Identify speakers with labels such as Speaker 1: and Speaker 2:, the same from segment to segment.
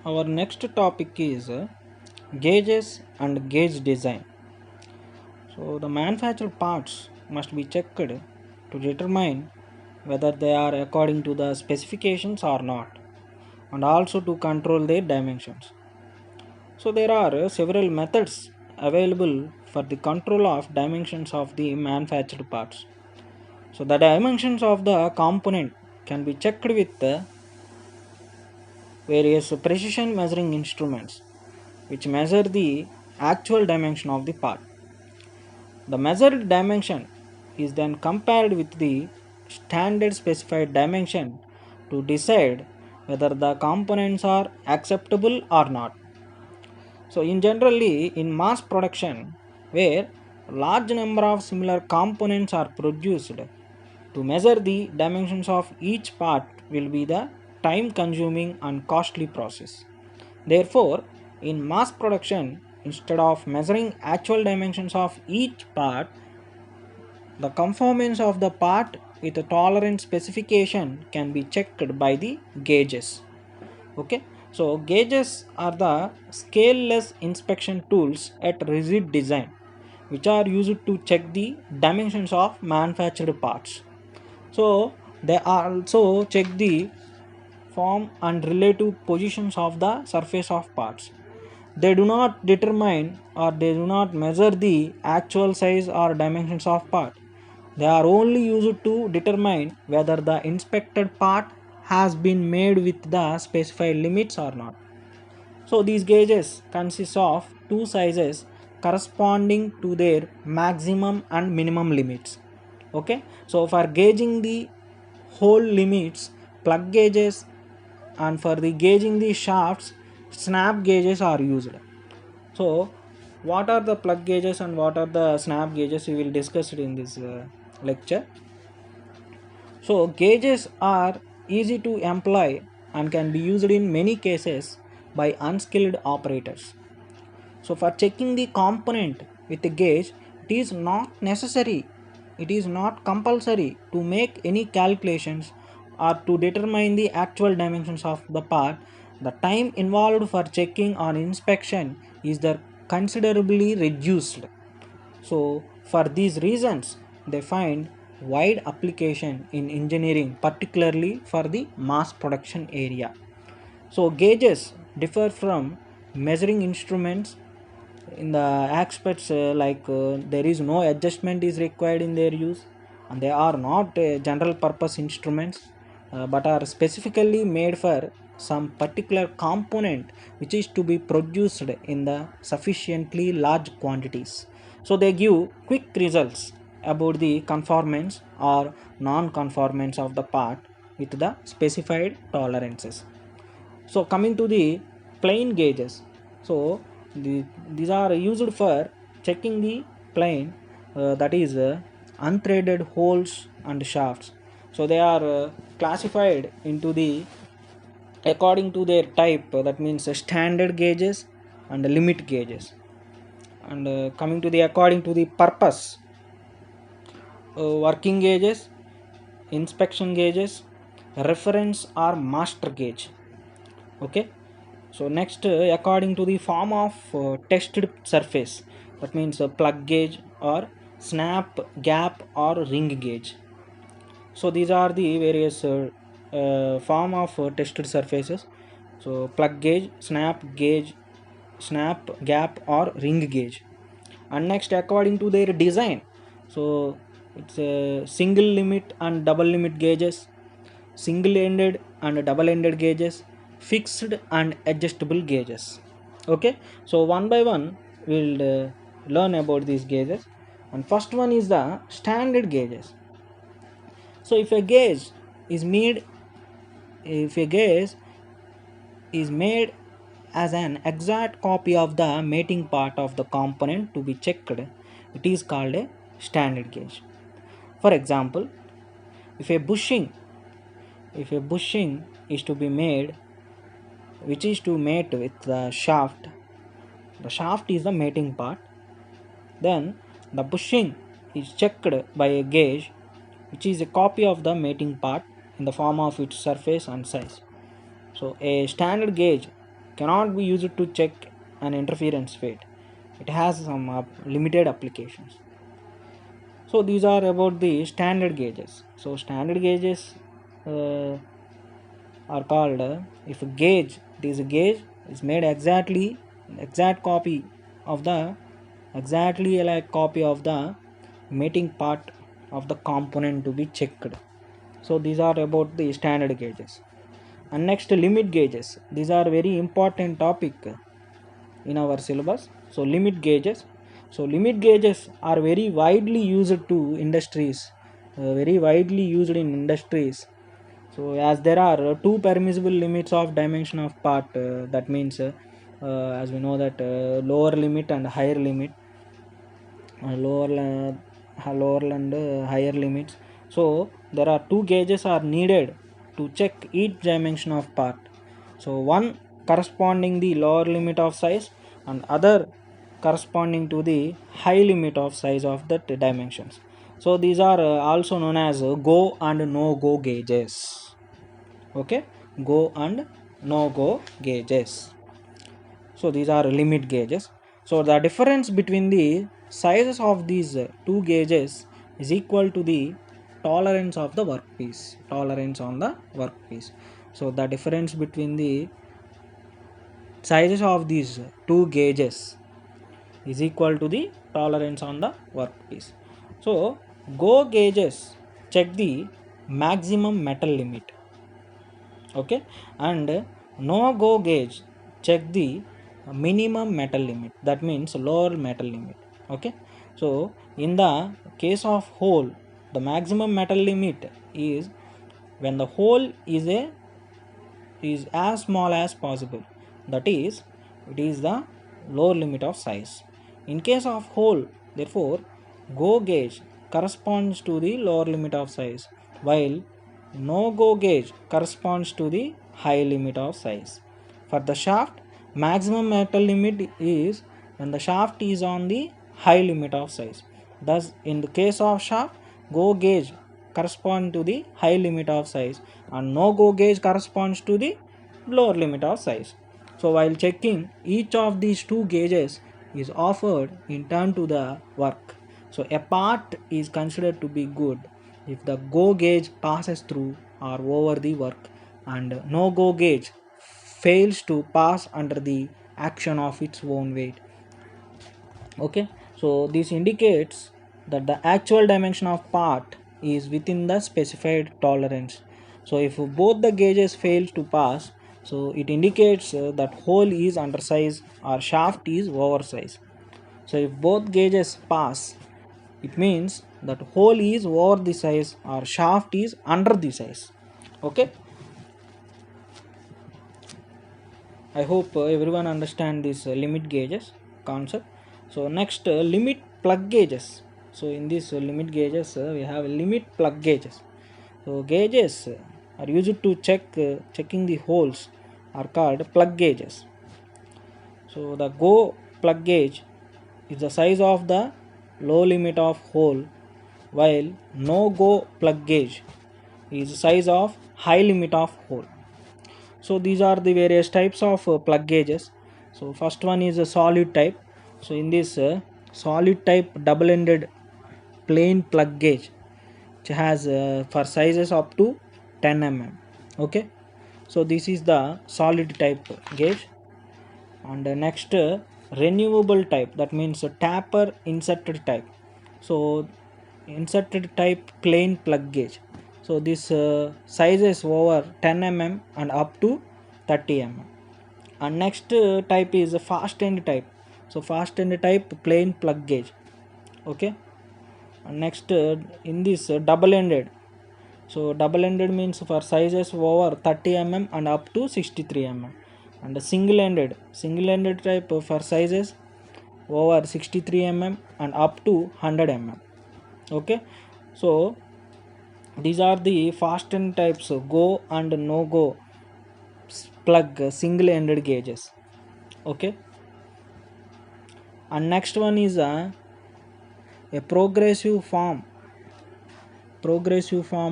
Speaker 1: Our next topic is gauges and gauge design. So, the manufactured parts must be checked to determine whether they are according to the specifications or not, and also to control their dimensions. So, there are several methods available for the control of dimensions of the manufactured parts. So, the dimensions of the component can be checked with various precision measuring instruments which measure the actual dimension of the part. The measured dimension is then compared with the standard specified dimension to decide whether the components are acceptable or not. So, in generally, in mass production, where large number of similar components are produced, to measure the dimensions of each part will be the time consuming and costly process. Therefore, in mass production, instead of measuring actual dimensions of each part, the conformance of the part with a tolerance specification can be checked by the gauges. Okay, so gauges are the scaleless inspection tools at rigid design, which are used to check the dimensions of manufactured parts. So they also check the form and relative positions of the surface of parts. They do not determine or they do not measure the actual size or dimensions of part. They are only used to determine whether the inspected part has been made with the specified limits or not. So these gauges consist of two sizes corresponding to their maximum and minimum limits. Okay, so for gauging the hole limits, plug gauges, and for the gauging the shafts, snap gauges are used. So what are the plug gauges and what are the snap gauges, we will discuss it in this lecture. So gauges are easy to employ and can be used in many cases by unskilled operators. So for checking the component with a gauge, it is not necessary, it is not compulsory to make any calculations or to determine the actual dimensions of the part. The time involved for checking or inspection is considerably reduced. So, for these reasons, they find wide application in engineering, particularly for the mass production area. So, gauges differ from measuring instruments in the aspects there is no adjustment is required in their use, and they are not general purpose instruments but are specifically made for some particular component which is to be produced in the sufficiently large quantities. So they give quick results about the conformance or non-conformance of the part with the specified tolerances. So coming to the plane gauges, so these are used for checking the plane, that is unthreaded holes and shafts. So they are classified into the according to their type, that means standard gauges and limit gauges. And coming to the according to the purpose, working gauges, inspection gauges, reference or master gauge. Okay, so next according to the form of tested surface, that means a plug gauge or snap, gap or ring gauge. So these are the various form of tested surfaces. So plug gauge, snap gauge, snap, gap or ring gauge. And next according to their design, so it's a single limit and double limit gauges, single ended and double ended gauges, fixed and adjustable gauges. Okay, so one by one we'll learn about these gauges. And first one is the standard gauges. So if a gauge is made as an exact copy of the mating part of the component to be checked, it is called a standard gauge. For example, if a bushing is to be made which is to mate with the shaft is the mating part, then the bushing is checked by a gauge which is a copy of the mating part in the form of its surface and size. So a standard gauge cannot be used to check an interference weight. It has some limited applications. So these are about the standard gauges. So standard gauges uh, are called if a gauge, this gauge is made exact copy of the exactly like copy of the mating part of the component to be checked. So these are about the standard gauges. And next, limit gauges. These are very important topic in our syllabus. So limit gauges. So limit gauges are very widely used to industries, very widely used in industries. So as there are two permissible limits of dimension of part, that means as we know that lower limit and higher limit, lower and higher limits. So there are two gauges are needed to check each dimension of part. So one corresponding the lower limit of size and other corresponding to the high limit of size of the dimensions. So these are also known as go and no go gauges. Okay, go and no go gauges. So these are limit gauges. So the difference between the sizes of these two gauges is equal to the tolerance of the workpiece, tolerance on the workpiece. So the difference between the sizes of these two gauges is equal to the tolerance on the workpiece. So go gauges check the maximum metal limit, okay, and no go gauge check the minimum metal limit, that means lower metal limit. Okay, so in the case of hole, the maximum metal limit is when the hole is as small as possible, that is it is the lower limit of size. In case of hole, therefore go gauge corresponds to the lower limit of size, while no go gauge corresponds to the high limit of size. For the shaft, maximum metal limit is when the shaft is on the high limit of size. Thus in the case of shaft, go gauge correspond to the high limit of size and no go gauge corresponds to the lower limit of size. So while checking, each of these two gauges is offered in turn to the work. So a part is considered to be good if the go gauge passes through or over the work and no go gauge fails to pass under the action of its own weight. Okay, so this indicates that the actual dimension of part is within the specified tolerance. So if both the gauges fail to pass, so it indicates that hole is undersized or shaft is oversized. So if both gauges pass, it means that hole is over the size or shaft is under the size. Okay, I hope everyone understand this limit gauges concept. So next, limit plug gauges. So in this limit gauges, we have limit plug gauges. So gauges are used to checking the holes are called plug gauges. So the go plug gauge is the size of the low limit of hole, while no go plug gauge is the size of high limit of hole. So these are the various types of plug gauges. So first one is a solid type. So in this solid type double-ended plain plug gauge, which has for sizes up to 10 mm. Okay, so this is the solid type gauge. And next, renewable type, that means tapper inserted type. So inserted type plain plug gauge. So this sizes over 10 mm and up to 30 mm. And next type is a fast end type. So fast end type plain plug gauge. Okay, and next in this double ended. So double ended means for sizes over 30 mm and up to 63 mm. And single ended type for sizes over 63 mm and up to 100 mm. Okay, so these are the fast end types, go and no go plug single ended gauges. Okay, and next one is a progressive form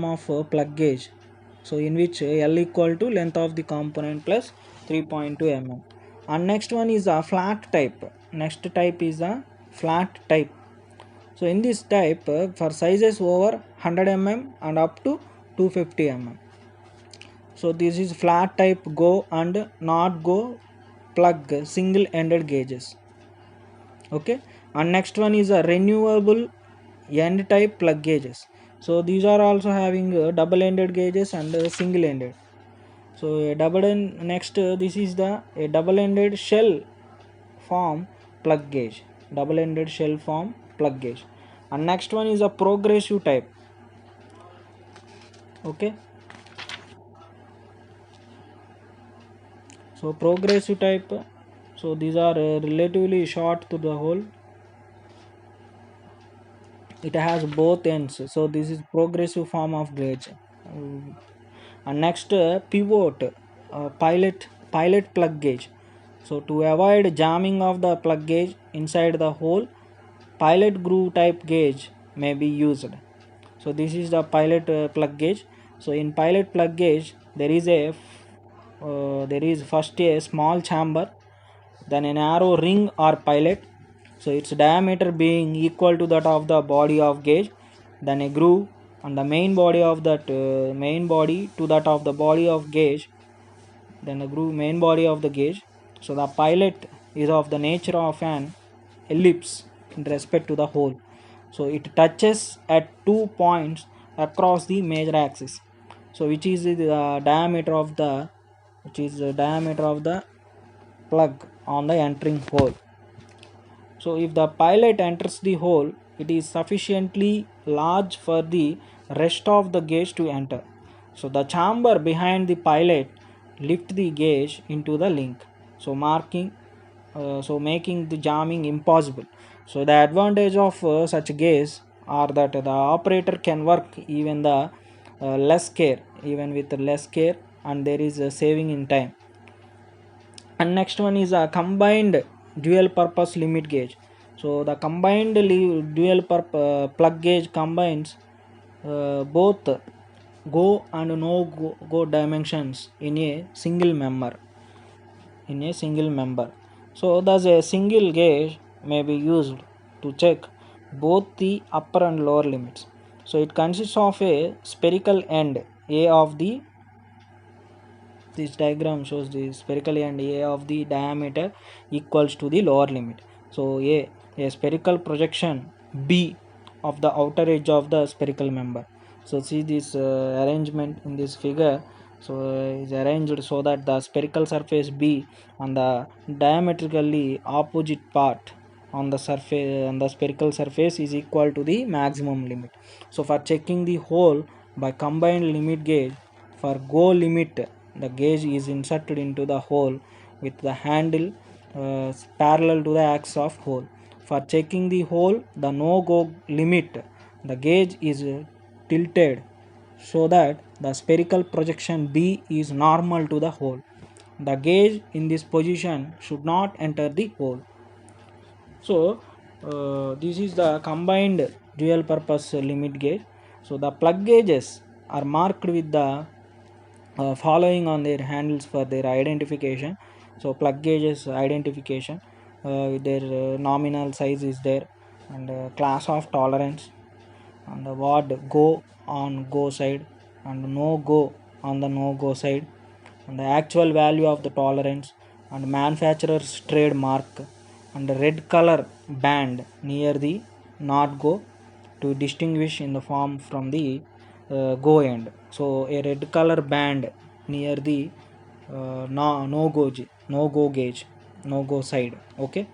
Speaker 1: of plug gauge. So in which L equal to length of the component plus 3.2 mm. And next one is a flat type. Next type is a flat type. So in this type, for sizes over 100 mm and up to 250 mm. So this is flat type go and not go plug single ended gauges. Okay. And next one is a renewable end type plug gauges. So these are also having double ended gauges and single ended. So a double end, next this is the a double ended shell form plug gauge. Double ended shell form plug gauge. And next one is a progressive type. Okay. So progressive type, so these are relatively short to the hole. It has both ends, so this is progressive form of gauge. And next pivot pilot plug gauge. So to avoid jamming of the plug gauge inside the hole, pilot groove type gauge may be used. So this is the pilot plug gauge. So in pilot plug gauge there is first a small chamber, then a narrow ring or pilot, so its diameter being equal to that of the body of gauge, then a groove and the main body of that main body to that of the body of gauge, then the groove main body of the gauge. So the pilot is of the nature of an ellipse in respect to the hole, so it touches at 2 points across the major axis, so which is the diameter of the plug on the entering hole. So if the pilot enters the hole, it is sufficiently large for the rest of the gauge to enter. So the chamber behind the pilot lift the gauge into the link, so making the jamming impossible. So the advantage of such gauge are that the operator can work even with less care, and there is a saving in time. And next one is a combined dual purpose limit gauge. So the combined plug gauge combines both go and go dimensions in a single member. So thus a single gauge may be used to check both the upper and lower limits. So it consists of a spherical end A of the this diagram shows the spherical end A of the diameter equals to the lower limit. So a spherical projection B of the outer edge of the spherical member. So see this arrangement in this figure. So is arranged so that the spherical surface B on the diametrically opposite part on the spherical surface is equal to the maximum limit. So for checking the hole by combined limit gauge, for go limit, the gauge is inserted into the hole with the handle parallel to the axis of hole. For checking the hole, the no go limit, the gauge is tilted so that the spherical projection B is normal to the hole. The gauge in this position should not enter the hole. So this is the combined dual purpose limit gauge. So the plug gauges are marked with the following on their handles for their identification. So plug gauges identification, their nominal size is there, and class of tolerance, and the word go on go side and no go on the no go side, and the actual value of the tolerance, and manufacturer's trademark, and the red color band near the not go to distinguish in the form from the go end. So a red color band near the no go gauge, no go side. Okay.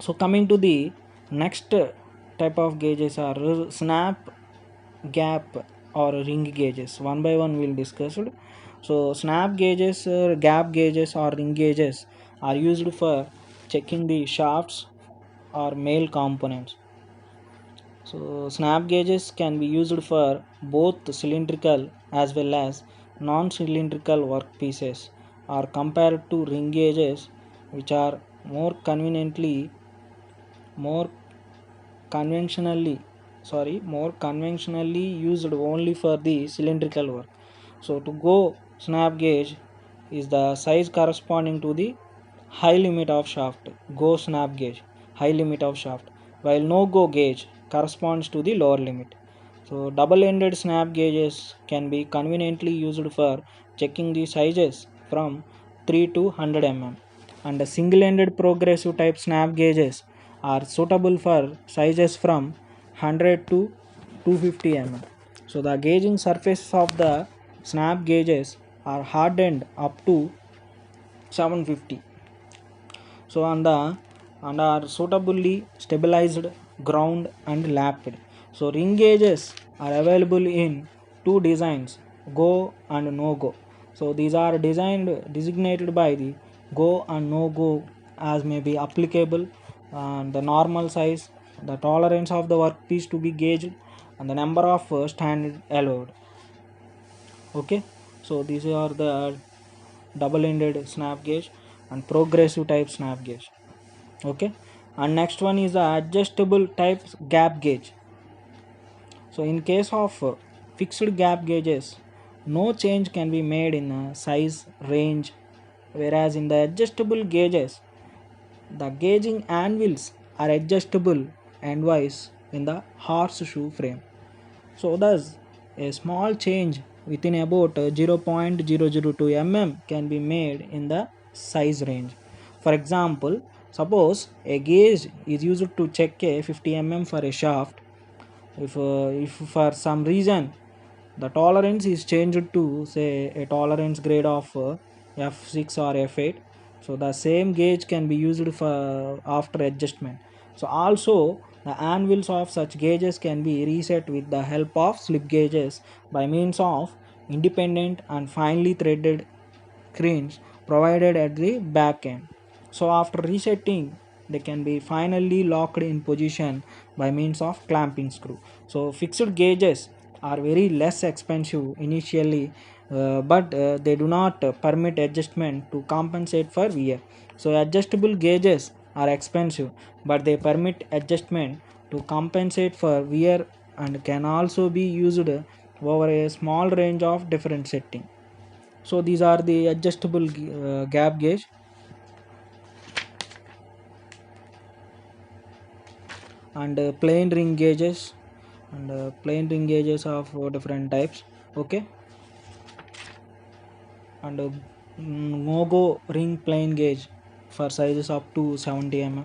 Speaker 1: So coming to the next type of gauges are snap, gap or ring gauges. One by one we'll discuss it. So snap gauges, gap gauges or ring gauges are used for checking the shafts or male components. So snap gauges can be used for both cylindrical as well as non-cylindrical workpieces, are compared to ring gauges, which are more conventionally used only for the cylindrical work. So to go snap gauge is the size corresponding to the high limit of shaft, go snap gauge, high limit of shaft, while no go gauge corresponds to the lower limit. So double-ended snap gauges can be conveniently used for checking the sizes from 3 to 100 mm, and the single-ended progressive type snap gauges are suitable for sizes from 100 to 250 mm. So the gauging surfaces of the snap gauges are hardened up to 750. So and are suitably stabilized, ground and lapped. So ring gauges are available in two designs, go and no go. So these are designated by the go and no go as may be applicable, and the normal size, the tolerance of the workpiece to be gauged, and the number of standard allowed. Okay, so these are the double-ended snap gauge and progressive type snap gauge. Okay, and next one is the adjustable type gap gauge. So in case of fixed gap gauges, no change can be made in size range, whereas in the adjustable gauges, the gauging anvils are adjustable endwise in the horseshoe frame. So thus a small change within about 0.002 mm can be made in the size range. For example, suppose a gauge is used to check a 50 mm for a shaft. If for some reason the tolerance is changed to say a tolerance grade of F6 or F8, so the same gauge can be used for after adjustment. So also the anvils of such gauges can be reset with the help of slip gauges by means of independent and finely threaded screens provided at the back end. So after resetting, they can be finally locked in position by means of clamping screw. So fixed gauges are very less expensive initially, but they do not permit adjustment to compensate for wear. So adjustable gauges are expensive, but they permit adjustment to compensate for wear and can also be used over a small range of different setting. So these are the adjustable gap gauge, and plain ring gauges, and plain ring gauges of different types. Okay, and no-go ring plain gauge for sizes up to 70 mm.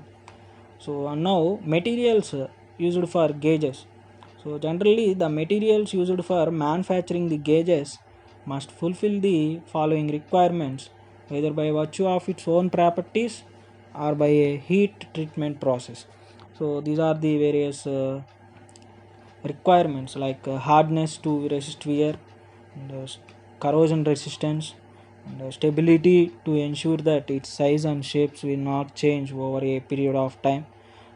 Speaker 1: So and now materials used for gauges. So generally the materials used for manufacturing the gauges must fulfill the following requirements, either by virtue of its own properties or by a heat treatment process. So these are the various requirements, like hardness to resist wear, and corrosion resistance, and stability to ensure that its size and shapes will not change over a period of time,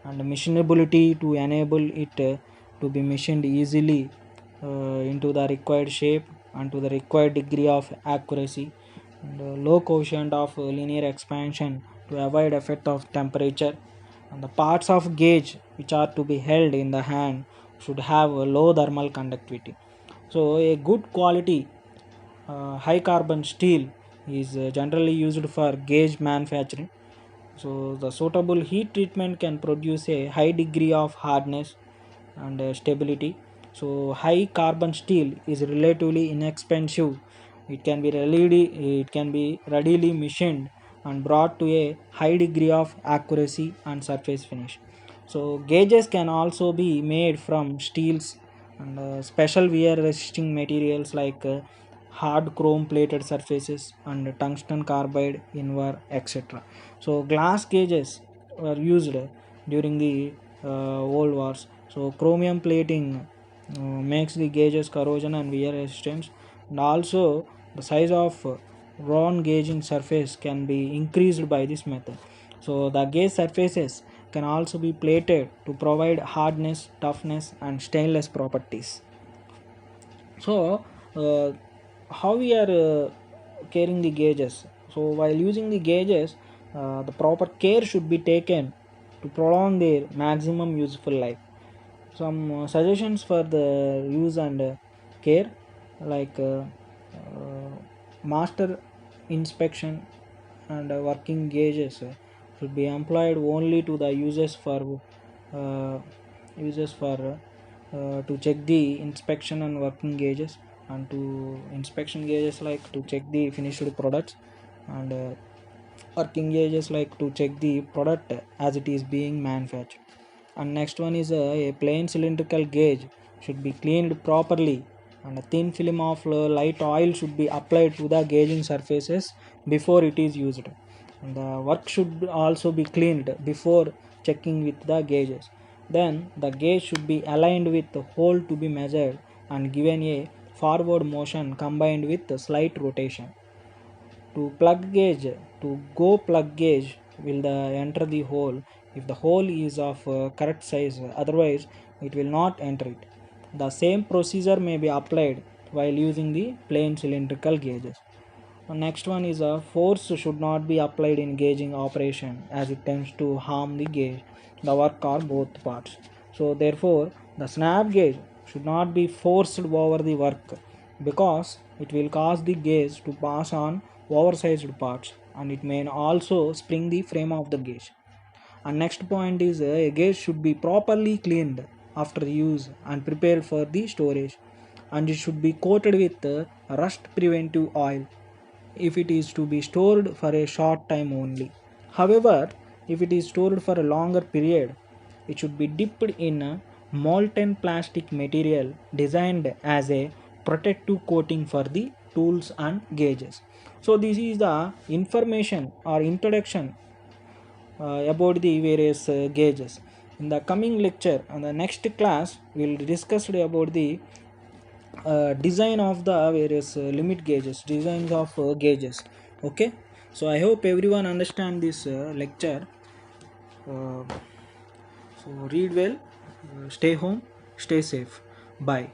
Speaker 1: and machinability to enable it to be machined easily into the required shape and to the required degree of accuracy, and low coefficient of linear expansion to avoid effect of temperature, and the parts of gauge which are to be held in the hand should have a low thermal conductivity. So a good quality high carbon steel is generally used for gauge manufacturing. So the suitable heat treatment can produce a high degree of hardness and stability. So high carbon steel is relatively inexpensive. It can be readily machined and brought to a high degree of accuracy and surface finish. So gauges can also be made from steels and special wear resisting materials like hard chrome plated surfaces and tungsten carbide invar, etc. So glass gauges were used during the World Wars. So chromium plating makes the gauges corrosion and wear resistance, and also the size of round gauging surface can be increased by this method. So the gauge surfaces can also be plated to provide hardness, toughness, and stainless properties. So how we are carrying the gauges? So while using the gauges, the proper care should be taken to prolong their maximum useful life. Some suggestions for the use and care, like master inspection and working gauges should be employed only to the uh, users for to check the inspection and working gauges, and to inspection gauges like to check the finished products, and working gauges like to check the product as it is being manufactured. And next one is a plain cylindrical gauge should be cleaned properly, and a thin film of light oil should be applied to the gauging surfaces before it is used. And the work should also be cleaned before checking with the gauges. Then the gauge should be aligned with the hole to be measured and given a forward motion combined with slight rotation. To go plug gauge will enter the hole if the hole is of correct size, otherwise it will not enter it. The same procedure may be applied while using the plain cylindrical gauges. The next one is a force should not be applied in gauging operation as it tends to harm the gauge, the work, or both parts. So therefore the snap gauge should not be forced over the work because it will cause the gauge to pass on oversized parts, and it may also spring the frame of the gauge. And next point is a gauge should be properly cleaned after use and prepared for the storage, and it should be coated with rust preventive oil if it is to be stored for a short time only. However, if it is stored for a longer period, it should be dipped in a molten plastic material designed as a protective coating for the tools and gauges. So, this is the information or introduction about the various gauges. In the coming lecture, in the next class, we will discuss about the design of the various limit gauges, designs of gauges. Okay, so I hope everyone understand this lecture. uh, so read well, stay home, stay safe. Bye.